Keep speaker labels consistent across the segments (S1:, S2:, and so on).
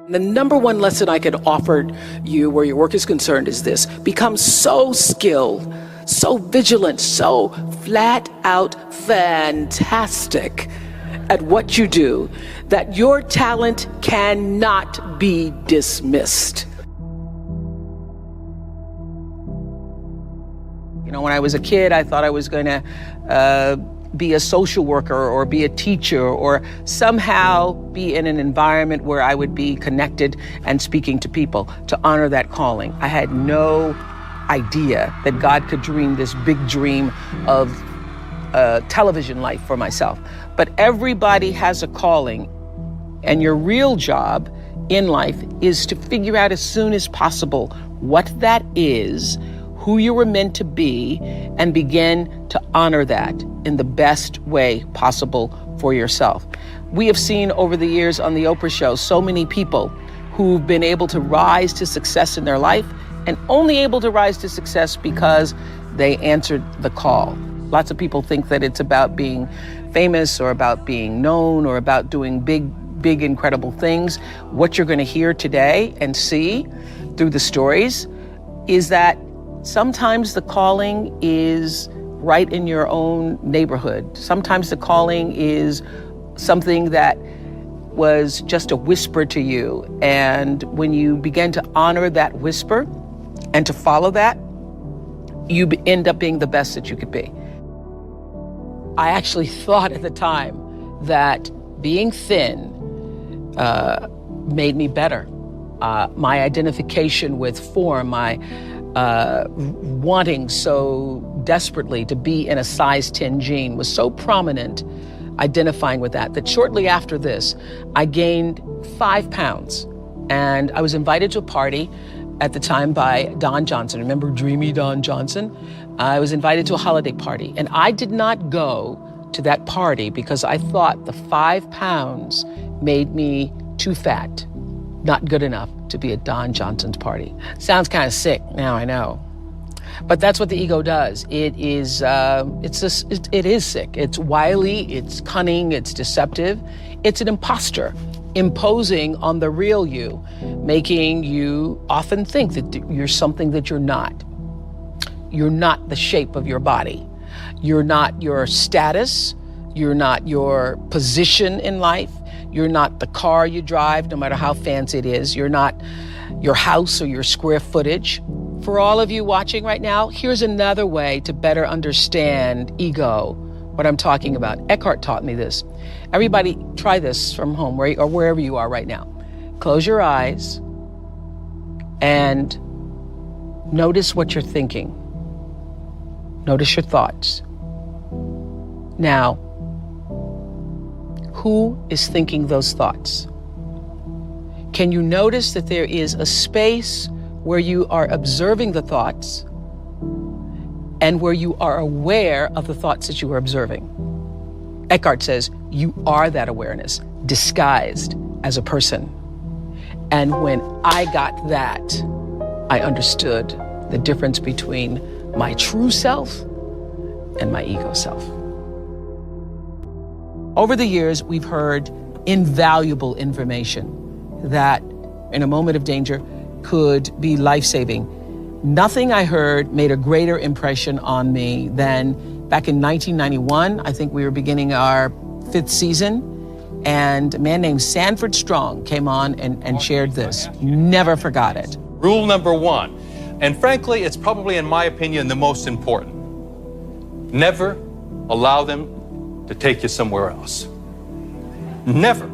S1: The number one lesson I could offer you where your work is concerned is this: become so skilled, so vigilant, so flat out fantastic at what you do that your talent cannot be dismissed. You know, when I was a kid, I thought I was going to be a social worker or be a teacher or somehow be in an environment where I would be connected and speaking to people to honor that calling. I had no idea that God could dream this big dream of television life for myself. But everybody has a calling, and your real job in life is to figure out as soon as possible what that is, who you were meant to be, and begin to honor that in the best way possible for yourself. We have seen over the years on the Oprah show so many people who've been able to rise to success in their life, and only able to rise to success because they answered the call. Lots of people think that it's about being famous or about being known or about doing big, incredible things. What you're going to hear today and see through the stories is that sometimes the calling is right in your own neighborhood. Sometimes the calling is something that was just a whisper to you. And when you begin to honor that whisper and to follow that, you end up being the best that you could be. I actually thought at the time that being thin made me better. My identification with form, my wanting so desperately to be in a size 10 jean was so prominent, identifying with that shortly after this, I gained 5 pounds. And I was invited to a party at the time by Don Johnson. Remember Dreamy Don Johnson? I was invited to a holiday party, and I did not go to that party because I thought the 5 pounds made me too fat, not good enough to be at Don Johnson's party. Sounds kind of sick, now I know. But that's what the ego does. It is sick. It's wily, it's cunning, it's deceptive. It's an imposter, imposing on the real you, making you often think that you're something that you're not. You're not the shape of your body. You're not your status. You're not your position in life. You're not the car you drive, no matter how fancy it is. You're not your house or your square footage. For all of you watching right now, here's another way to better understand ego, what I'm talking about. Eckhart taught me this. Everybody try this from home or wherever you are right now. Close your eyes and notice what you're thinking. Notice your thoughts. Now, who is thinking those thoughts? Can you notice that there is a space where you are observing the thoughts and where you are aware of the thoughts that you are observing? Eckhart says you are that awareness, disguised as a person. And when I got that, I understood the difference between my true self and my ego self. Over the years, we've heard invaluable information that in a moment of danger could be life-saving. Nothing I heard made a greater impression on me than back in 1991. I think we were beginning our 5th season, and a man named Sanford Strong came on and shared this. Never forgot it.
S2: Rule number 1, and frankly, it's probably, in my opinion, the most important. Never allow them to take you somewhere else. Never.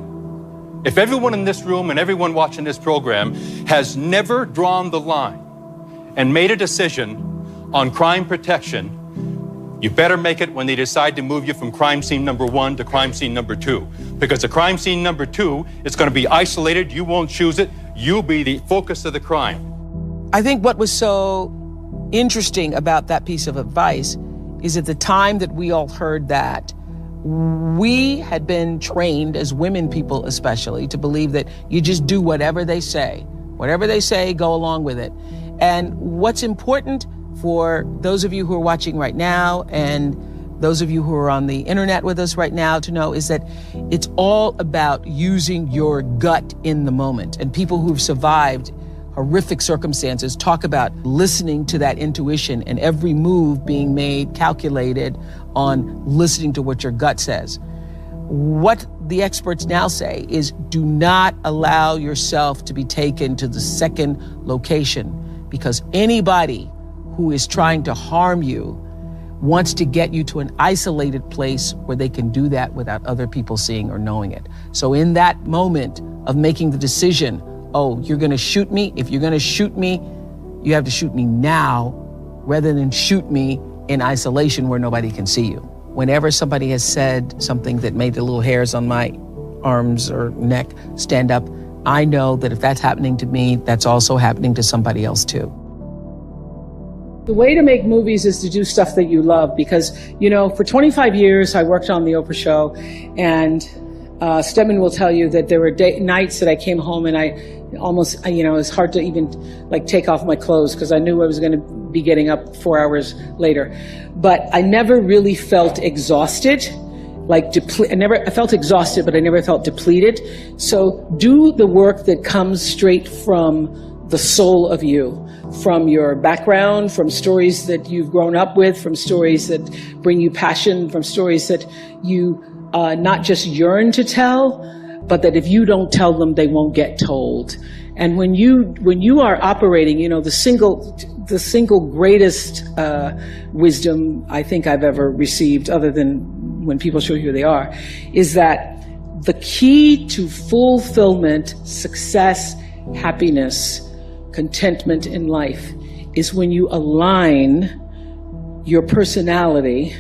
S2: If everyone in this room and everyone watching this program has never drawn the line and made a decision on crime protection, you better make it when they decide to move you from crime scene number 1 to crime scene number 2. Because the crime scene number 2 is going to be isolated, you won't choose it, you'll be the focus of the crime.
S1: I think what was so interesting about that piece of advice is at the time that we all heard that, we had been trained as women people especially to believe that you just do whatever they say. Whatever they say, go along with it. And what's important for those of you who are watching right now and those of you who are on the internet with us right now to know is that it's all about using your gut in the moment. And people who've survived horrific circumstances talk about listening to that intuition and every move being made calculated on listening to what your gut says. What the experts now say is do not allow yourself to be taken to the second location, because anybody who is trying to harm you wants to get you to an isolated place where they can do that without other people seeing or knowing it. So in that moment of making the decision, oh, you're gonna shoot me? If you're gonna shoot me, you have to shoot me now rather than shoot me in isolation where nobody can see you. Whenever somebody has said something that made the little hairs on my arms or neck stand up, I know that if that's happening to me, that's also happening to somebody else too. The way to make movies is to do stuff that you love, because, you know, for 25 years I worked on the Oprah show, and Stedman will tell you that there were nights that I came home and I almost, you know, it was hard to even like take off my clothes because I knew I was going to be getting up 4 hours later. But I never really felt exhausted, I felt exhausted, but I never felt depleted. So do the work that comes straight from the soul of you, from your background, from stories that you've grown up with, from stories that bring you passion, from stories that you not just yearn to tell, but that if you don't tell them, they won't get told. And when you are operating, you know, the single greatest wisdom I think I've ever received, other than when people show you who they are, is that the key to fulfillment, success, happiness, contentment in life is when you align your personality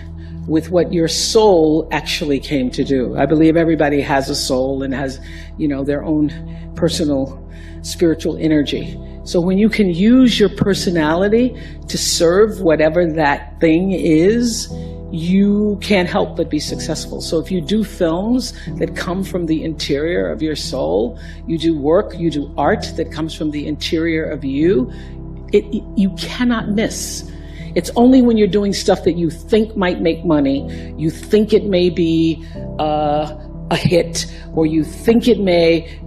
S1: with what your soul actually came to do. I believe everybody has a soul and has, you know, their own personal spiritual energy. So when you can use your personality to serve whatever that thing is, you can't help but be successful. So if you do films that come from the interior of your soul, you do work, you do art that comes from the interior of you, you cannot miss. It's only when you're doing stuff that you think might make money, you think it may be a hit, or you think it may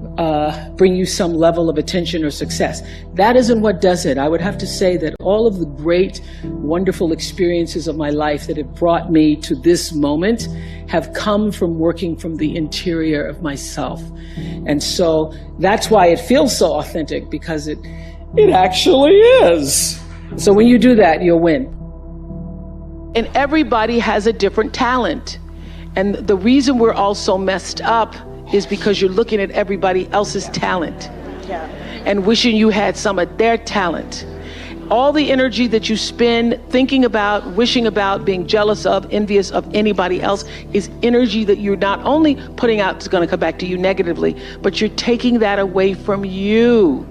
S1: bring you some level of attention or success. That isn't what does it. I would have to say that all of the great, wonderful experiences of my life that have brought me to this moment have come from working from the interior of myself. And so that's why it feels so authentic, because it actually is. So when you do that, you'll win. And everybody has a different talent. And the reason we're all so messed up is because you're looking at everybody else's talent and wishing you had some of their talent. All the energy that you spend thinking about, wishing about, being jealous of, envious of anybody else is energy that you're not only putting out is going to come back to you negatively, but you're taking that away from you.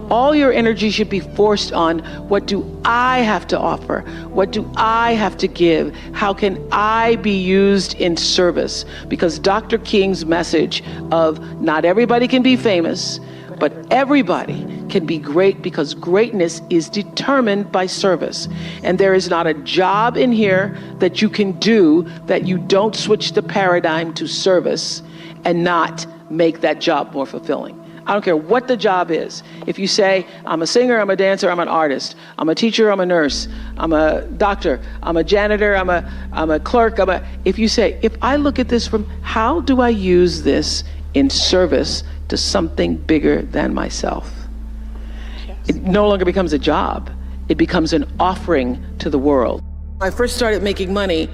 S1: All your energy should be forced on, what do I have to offer? What do I have to give? How can I be used in service? Because Dr. King's message of not everybody can be famous, but everybody can be great, because greatness is determined by service. And there is not a job in here that you can do that you don't switch the paradigm to service and not make that job more fulfilling. I don't care what the job is. If you say, I'm a singer, I'm a dancer, I'm an artist, I'm a teacher, I'm a nurse, I'm a doctor, I'm a janitor, I'm a clerk, if you say, if I look at this from, how do I use this in service to something bigger than myself? Yes. It no longer becomes a job. It becomes an offering to the world. I first started making money,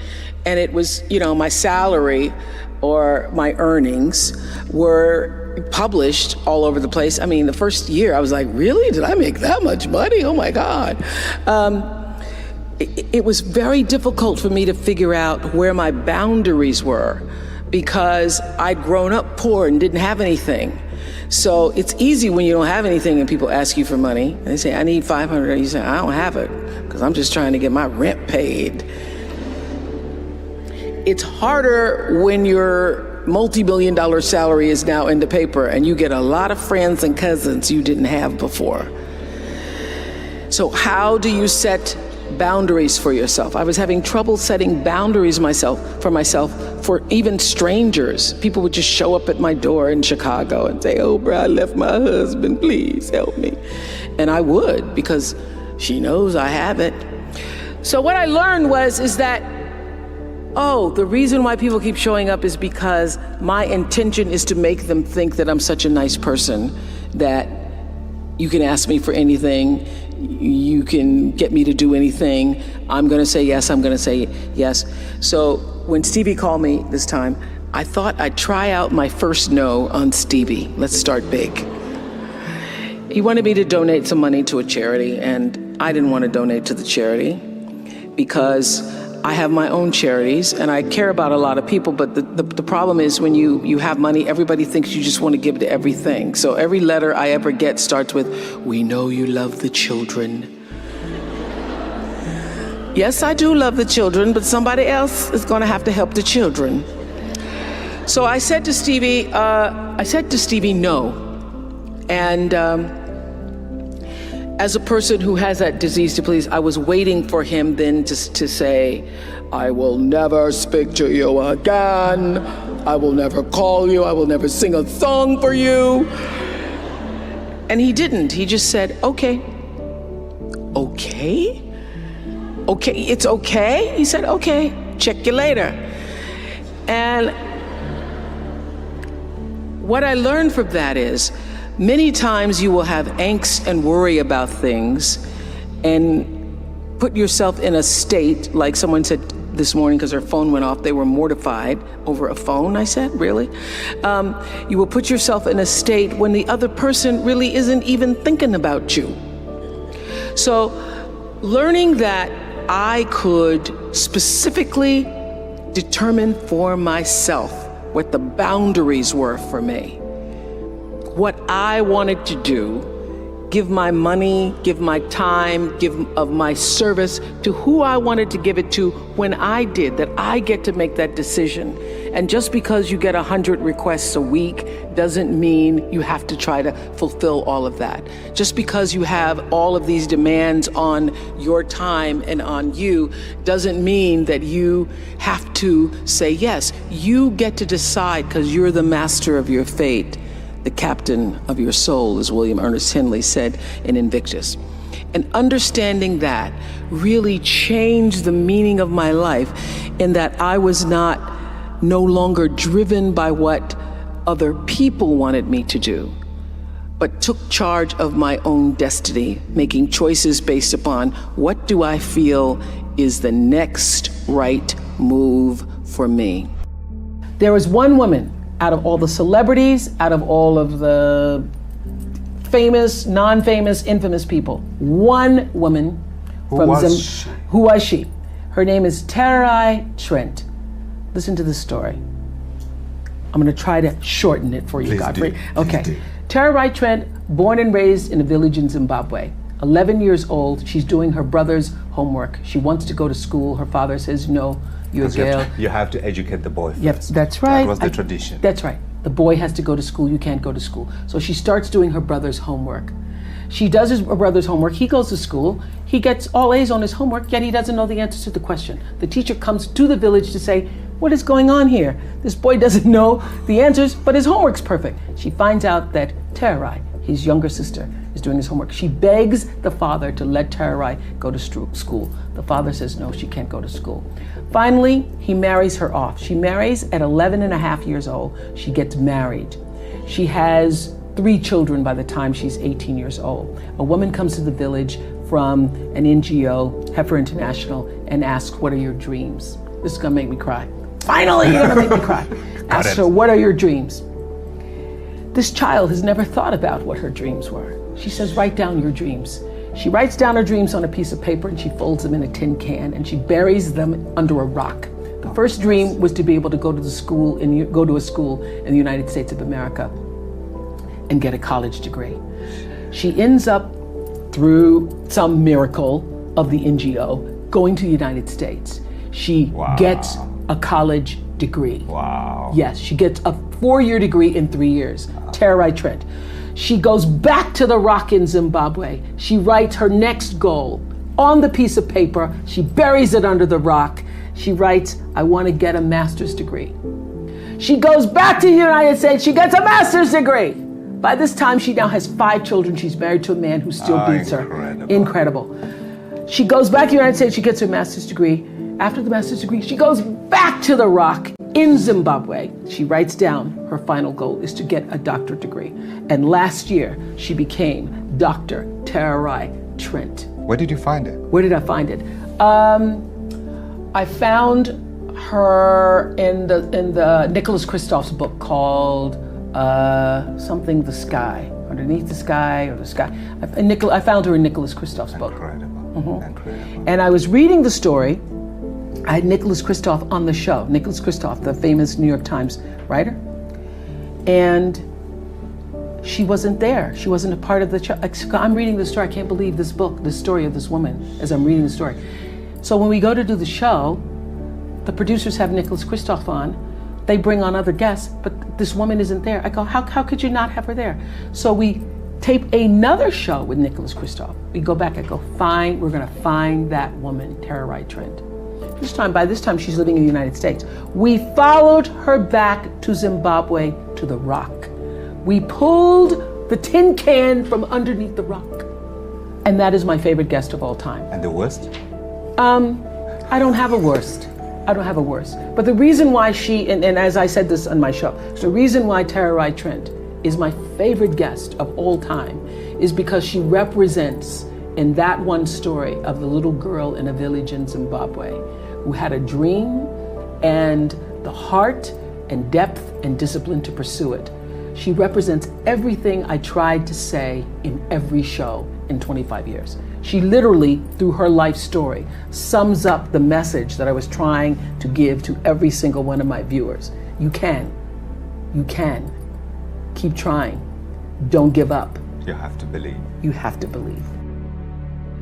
S1: and it was, you know, my salary or my earnings were published all over the place. I mean, the first year I was like, really? Did I make that much money? Oh my God. It was very difficult for me to figure out where my boundaries were, because I'd grown up poor and didn't have anything. So it's easy when you don't have anything and people ask you for money. They say, I need $500. You say, I don't have it because I'm just trying to get my rent paid. It's harder when your multi-million-dollar salary is now in the paper and you get a lot of friends and cousins you didn't have before. So how do you set boundaries for yourself. I was having trouble setting boundaries for myself, for even strangers. People would just show up at my door in Chicago and say, Oprah, I left my husband, please help me. And I would, because she knows I have it. So what I learned is that, the reason why people keep showing up is because my intention is to make them think that I'm such a nice person, that you can ask me for anything, you can get me to do anything, I'm gonna say yes, I'm gonna say yes. So when Stevie called me this time, I thought I'd try out my first no on Stevie. Let's start big. He wanted me to donate some money to a charity, and I didn't want to donate to the charity because I have my own charities and I care about a lot of people, but the problem is when you have money, everybody thinks you just want to give to everything. So every letter I ever get starts with, we know you love the children. Yes, I do love the children, but somebody else is going to have to help the children. So I said to Stevie, no. And as a person who has that disease to please, I was waiting for him then to say, I will never speak to you again. I will never call you. I will never sing a song for you. And he didn't. He just said, okay. Okay? Okay, it's okay? He said, okay, check you later. And what I learned from that is, many times you will have angst and worry about things and put yourself in a state, like someone said this morning because her phone went off, they were mortified over a phone, I said, really? You will put yourself in a state when the other person really isn't even thinking about you. So learning that I could specifically determine for myself what the boundaries were for me, what I wanted to do, give my money, give my time, give of my service to who I wanted to give it to when I did, that I get to make that decision. And just because you get 100 requests a week doesn't mean you have to try to fulfill all of that. Just because you have all of these demands on your time and on you doesn't mean that you have to say yes. You get to decide because you're the master of your fate. The captain of your soul, as William Ernest Henley said in Invictus. And understanding that really changed the meaning of my life, in that I was no longer driven by what other people wanted me to do, but took charge of my own destiny, making choices based upon what do I feel is the next right move for me. There was one woman out of all the celebrities, out of all of the famous, non-famous, infamous people, one woman Who was she? Her name is Terai Trent. Listen to this story. I'm gonna try to shorten it for you, Godfrey. Okay. Terai Trent, born and raised in a village in Zimbabwe. 11 years old, she's doing her brother's homework. She wants to go to school. Her father says, no, you're a girl.
S3: You have to educate the boy first.
S1: Yep, that's right.
S3: That was the tradition.
S1: That's right. The boy has to go to school, you can't go to school. So she starts doing her brother's homework. She does her brother's homework, he goes to school, he gets all A's on his homework, yet he doesn't know the answer to the question. The teacher comes to the village to say, what is going on here? This boy doesn't know the answers, but his homework's perfect. She finds out that Terai, his younger sister, is doing his homework. She begs the father to let Terai go to school. The father says no, she can't go to school. Finally, he marries her off. She marries at 11 and a half years old. She gets married. She has 3 children by the time she's 18 years old. A woman comes to the village from an NGO, Heifer International, and asks, what are your dreams? This is gonna make me cry. Finally, you're gonna make me cry. Asks her, what are your dreams? This child has never thought about what her dreams were. She says, write down your dreams. She writes down her dreams on a piece of paper and she folds them in a tin can and she buries them under a rock. The first dream was to be able to go to a school in the United States of America and get a college degree. She ends up, through some miracle of the NGO, going to the United States. She gets a college degree.
S3: Wow.
S1: Yes, she gets a 4-year degree in 3 years. Terai Trent. She goes back to the rock in Zimbabwe. She writes her next goal. on the piece of paper. She buries it under the rock. She writes, I want to get a master's degree. She goes back to the United States. She gets a master's degree. By this time, she now has 5 children. She's married to a man who still beats her. Incredible. She goes back to the United States. She gets her master's degree. After the master's degree, she goes back to the rock in Zimbabwe. She writes down her final goal is to get a doctorate degree. And last year, she became Dr. Tararai Trent.
S3: Where did you find it?
S1: Where did I find it? I found her in the Nicholas Kristof's book called something the sky, underneath the sky or the sky. I found her in Nicholas Kristof's book.
S3: Incredible. Incredible.
S1: And I was reading the story. I had Nicholas Kristof on the show. Nicholas Kristof, the famous New York Times writer. And she wasn't there. She wasn't a part of the show. I'm reading the story. I can't believe this book, the story of this woman, as I'm reading the story. So when we go to do the show, the producers have Nicholas Kristof on. They bring on other guests, but this woman isn't there. I go, how could you not have her there? So we tape another show with Nicholas Kristof. We go back, I go, fine, we're gonna find that woman, Tararai Trent. By this time, she's living in the United States. We followed her back to Zimbabwe, to the rock. We pulled the tin can from underneath the rock. And that is my favorite guest of all time.
S3: And the worst?
S1: I don't have a worst. But the reason why she, and as I said this on my show, the reason why Tararai Trent is my favorite guest of all time is because she represents in that one story of the little girl in a village in Zimbabwe who had a dream and the heart and depth and discipline to pursue it. She represents everything I tried to say in every show in 25 years. She literally, through her life story, sums up the message that I was trying to give to every single one of my viewers. You can. Keep trying. Don't give up.
S3: You have to believe.
S1: You have to believe.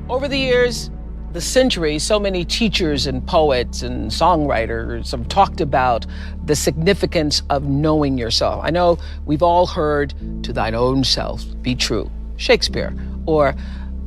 S1: Over the years, the centuries, so many teachers and poets and songwriters have talked about the significance of knowing yourself. I know we've all heard, to thine own self be true, Shakespeare, or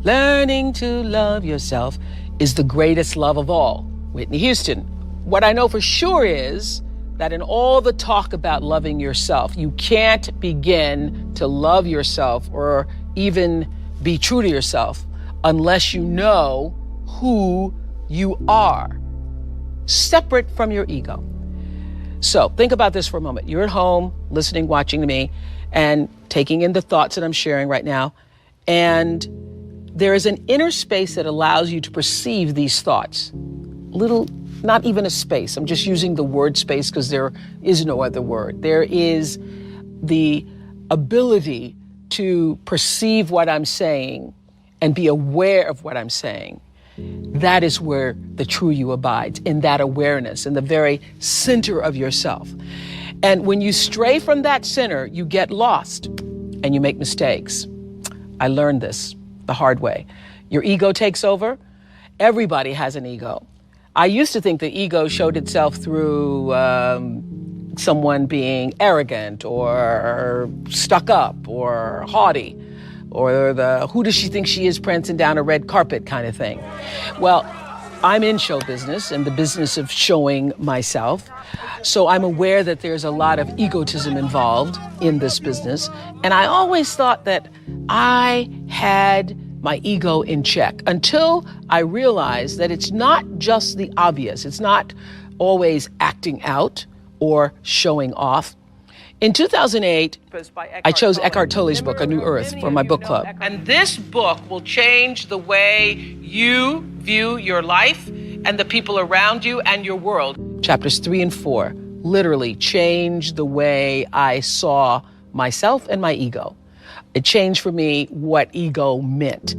S1: learning to love yourself is the greatest love of all, Whitney Houston. What I know for sure is that in all the talk about loving yourself, you can't begin to love yourself or even be true to yourself unless you know who you are, separate from your ego. So think about this for a moment. You're at home, listening, watching to me, and taking in the thoughts that I'm sharing right now. And there is an inner space that allows you to perceive these thoughts. Not even a space. I'm just using the word space because there is no other word. There is the ability to perceive what I'm saying and be aware of what I'm saying. That is where the true you abides, in that awareness, in the very center of yourself. And when you stray from that center, you get lost and you make mistakes. I learned this the hard way. Your ego takes over. Everybody has an ego. I used to think the ego showed itself through someone being arrogant or stuck up or haughty, or the who does she think she is prancing down a red carpet kind of thing. Well, I'm in show business and the business of showing myself. So I'm aware that there's a lot of egotism involved in this business. And I always thought that I had my ego in check until I realized that it's not just the obvious. It's not always acting out or showing off. In 2008, I chose Eckhart Tolle's book, A New Earth, for my book club. And this book will change the way you view your life and the people around you and your world. Chapters 3 and 4 literally changed the way I saw myself and my ego. It changed for me what ego meant.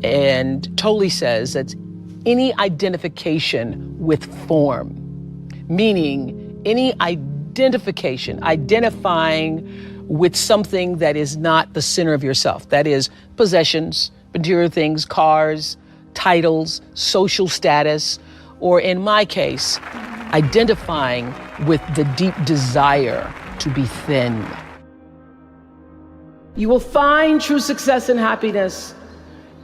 S1: And Tolle says that's any identification with form, meaning any identifying with something that is not the center of yourself. That is possessions, material things, cars, titles, social status, or in my case, identifying with the deep desire to be thin. You will find true success and happiness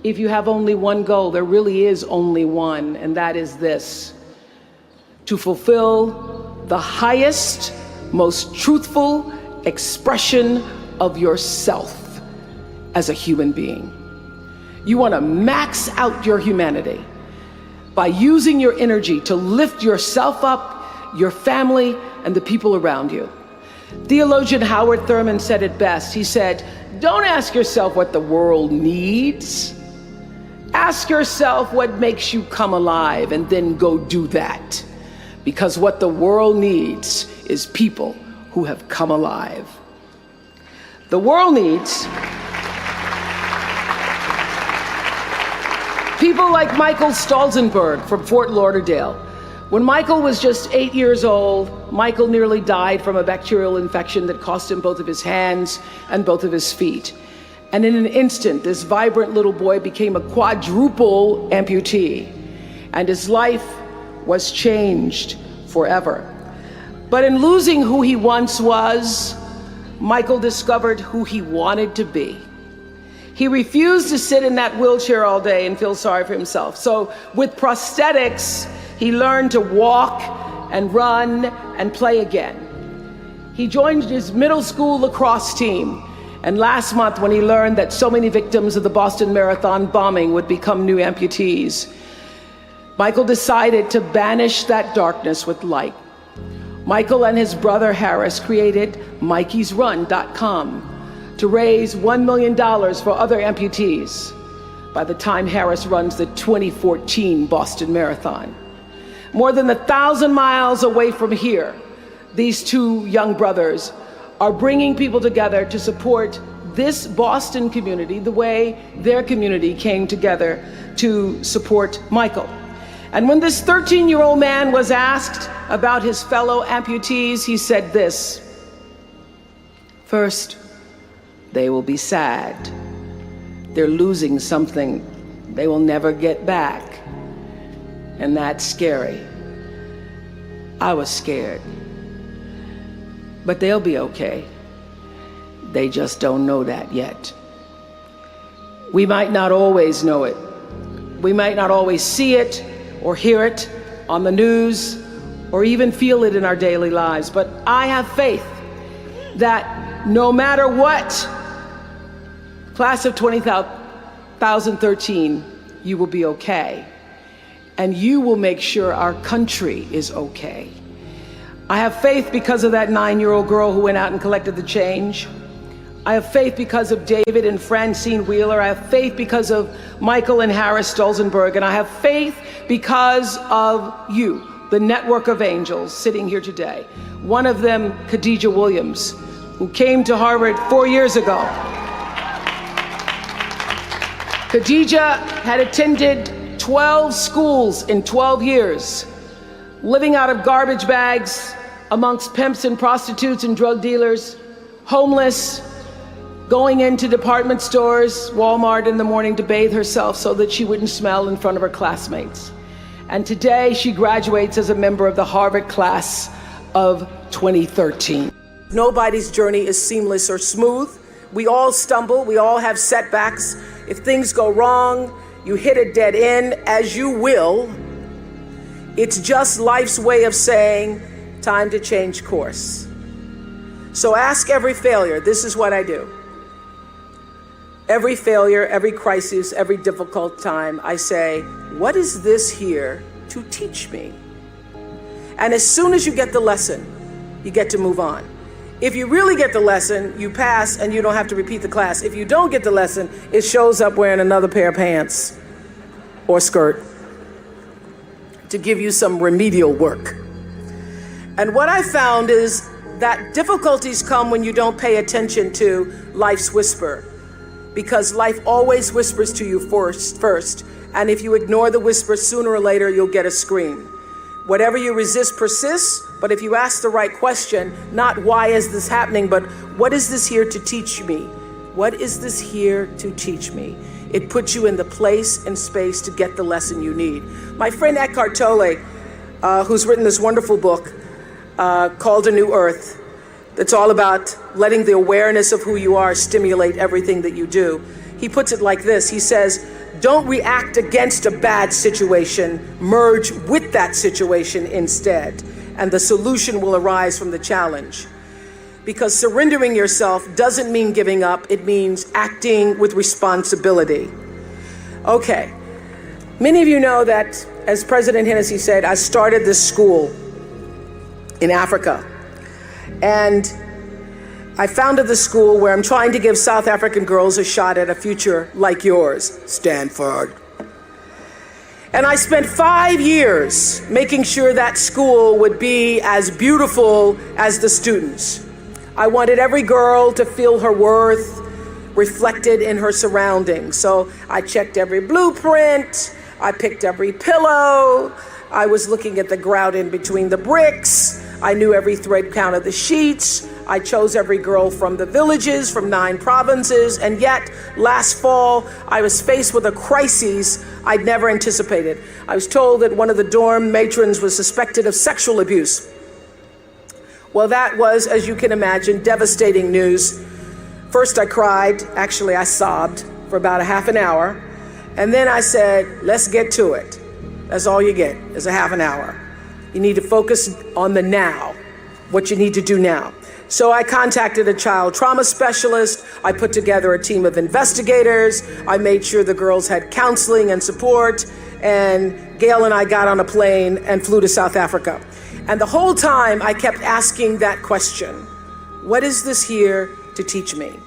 S1: If you have only one goal, there really is only one, and that is this: to fulfill the highest, most truthful expression of yourself as a human being. You want to max out your humanity by using your energy to lift yourself up, your family, and the people around you. Theologian Howard Thurman said it best. He said, "Don't ask yourself what the world needs. Ask yourself what makes you come alive, and then go do that. Because what the world needs is people who have come alive." The world needs people like Michael Stolzenberg from Fort Lauderdale. When Michael was just 8 years old, Michael nearly died from a bacterial infection that cost him both of his hands and both of his feet. And in an instant, this vibrant little boy became a quadruple amputee, and his life was changed forever. But in losing who he once was, Michael discovered who he wanted to be. He refused to sit in that wheelchair all day and feel sorry for himself. So with prosthetics, he learned to walk and run and play again. He joined his middle school lacrosse team. And last month, when he learned that so many victims of the Boston Marathon bombing would become new amputees, Michael decided to banish that darkness with light. Michael and his brother Harris created MikeysRun.com to raise $1 million for other amputees by the time Harris runs the 2014 Boston Marathon. More than 1,000 miles away from here, these two young brothers are bringing people together to support this Boston community the way their community came together to support Michael. And when this 13-year-old man was asked about his fellow amputees, he said this: "First, they will be sad. They're losing something they will never get back. And that's scary. I was scared. But they'll be okay. They just don't know that yet." We might not always know it. We might not always see it or hear it on the news or even feel it in our daily lives. But I have faith that no matter what, class of 2013, you will be okay. And you will make sure our country is okay. I have faith because of that 9-year-old girl who went out and collected the change. I have faith because of David and Francine Wheeler. I have faith because of Michael and Harris Stolzenberg. And I have faith because of you, the network of angels sitting here today. One of them, Khadijah Williams, who came to Harvard 4 years ago. Khadijah had attended 12 schools in 12 years, living out of garbage bags amongst pimps and prostitutes and drug dealers, homeless, going into department stores, Walmart in the morning to bathe herself so that she wouldn't smell in front of her classmates. And today she graduates as a member of the Harvard class of 2013. Nobody's journey is seamless or smooth. We all stumble, we all have setbacks. If things go wrong, you hit a dead end, as you will. It's just life's way of saying, time to change course. So ask every failure. This is what I do. Every failure, every crisis, every difficult time, I say, what is this here to teach me? And as soon as you get the lesson, you get to move on. If you really get the lesson, you pass and you don't have to repeat the class. If you don't get the lesson, it shows up wearing another pair of pants or skirt to give you some remedial work. And what I found is that difficulties come when you don't pay attention to life's whisper, because life always whispers to you first. And if you ignore the whisper, sooner or later, you'll get a scream. Whatever you resist persists, but if you ask the right question, not why is this happening, but what is this here to teach me? What is this here to teach me? It puts you in the place and space to get the lesson you need. My friend Eckhart Tolle, who's written this wonderful book called A New Earth, that's all about letting the awareness of who you are stimulate everything that you do. He puts it like this. He says, don't react against a bad situation, merge with that situation instead, and the solution will arise from the challenge. Because surrendering yourself doesn't mean giving up, it means acting with responsibility. Okay, many of you know that, as President Hennessy said, I started this school in Africa. And I founded the school where I'm trying to give South African girls a shot at a future like yours, Stanford. And I spent 5 years making sure that school would be as beautiful as the students. I wanted every girl to feel her worth reflected in her surroundings. So I checked every blueprint, I picked every pillow, I was looking at the grout in between the bricks, I knew every thread count of the sheets, I chose every girl from the villages, from 9 provinces, and yet last fall I was faced with a crisis I'd never anticipated. I was told that one of the dorm matrons was suspected of sexual abuse. Well, that was, as you can imagine, devastating news. First I cried, actually I sobbed for about a half an hour, and then I said, let's get to it. That's all you get, is a half an hour. You need to focus on the now, what you need to do now. So I contacted a child trauma specialist, I put together a team of investigators, I made sure the girls had counseling and support, and Gail and I got on a plane and flew to South Africa. And the whole time I kept asking that question, what is this here to teach me?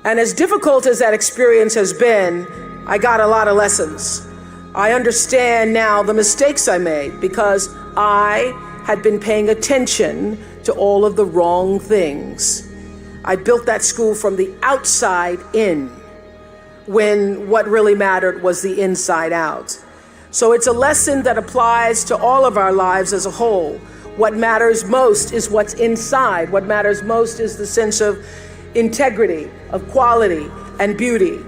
S1: And as difficult as that experience has been, I got a lot of lessons. I understand now the mistakes I made because I had been paying attention to all of the wrong things. I built that school from the outside in, when what really mattered was the inside out. So it's a lesson that applies to all of our lives as a whole. What matters most is what's inside. What matters most is the sense of integrity, of quality, and beauty.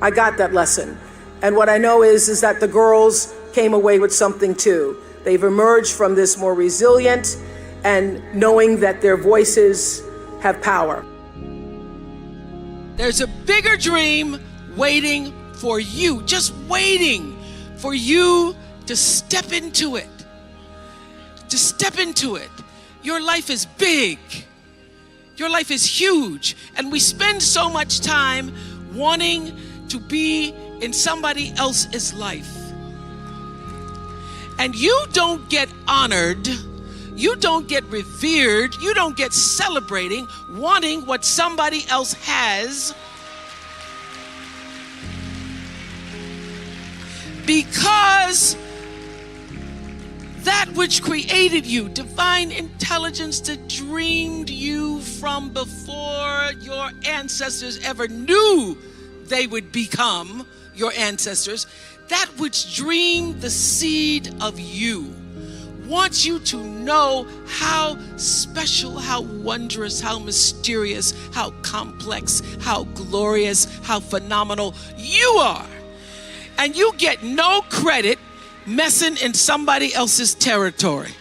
S1: I got that lesson. And what I know is that the girls came away with something too. They've emerged from this more resilient and knowing that their voices have power.
S4: There's a bigger dream waiting for you, just waiting for you to step into it. To step into it. Your life is big. Your life is huge. And we spend so much time wanting to be in somebody else's life. And you don't get honored, you don't get revered, you don't get celebrating wanting what somebody else has, because that which created you, divine intelligence that dreamed you from before your ancestors ever knew they would become your ancestors, that which dreamed the seed of you, wants you to know how special, how wondrous, how mysterious, how complex, how glorious, how phenomenal you are. And you get no credit messing in somebody else's territory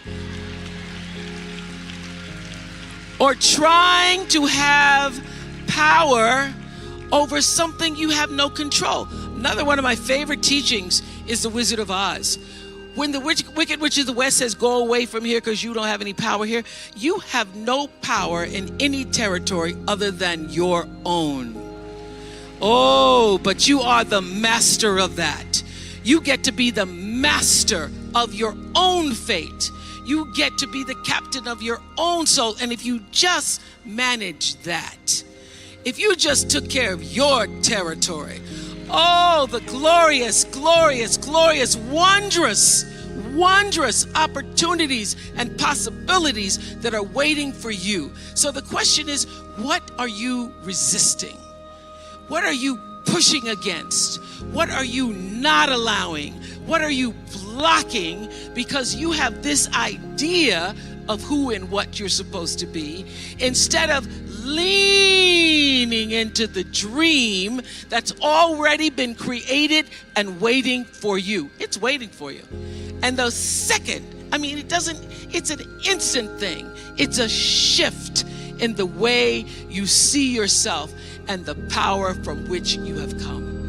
S4: or trying to have power over something you have no control. Another one of my favorite teachings is The Wizard of Oz. When the Wicked Witch of the West says, go away from here because you don't have any power here, you have no power in any territory other than your own. Oh, but you are the master of that. You get to be the master of your own fate. You get to be the captain of your own soul. And if you just manage that, if you just took care of your territory, oh, the glorious, glorious, glorious, wondrous, wondrous opportunities and possibilities that are waiting for you. So the question is, what are you resisting? What are you pushing against? What are you not allowing? What are you blocking because you have this idea of who and what you're supposed to be, instead of leaning into the dream that's already been created and waiting for you. It's waiting for you. And the second, it's an instant thing. It's a shift in the way you see yourself and the power from which you have come.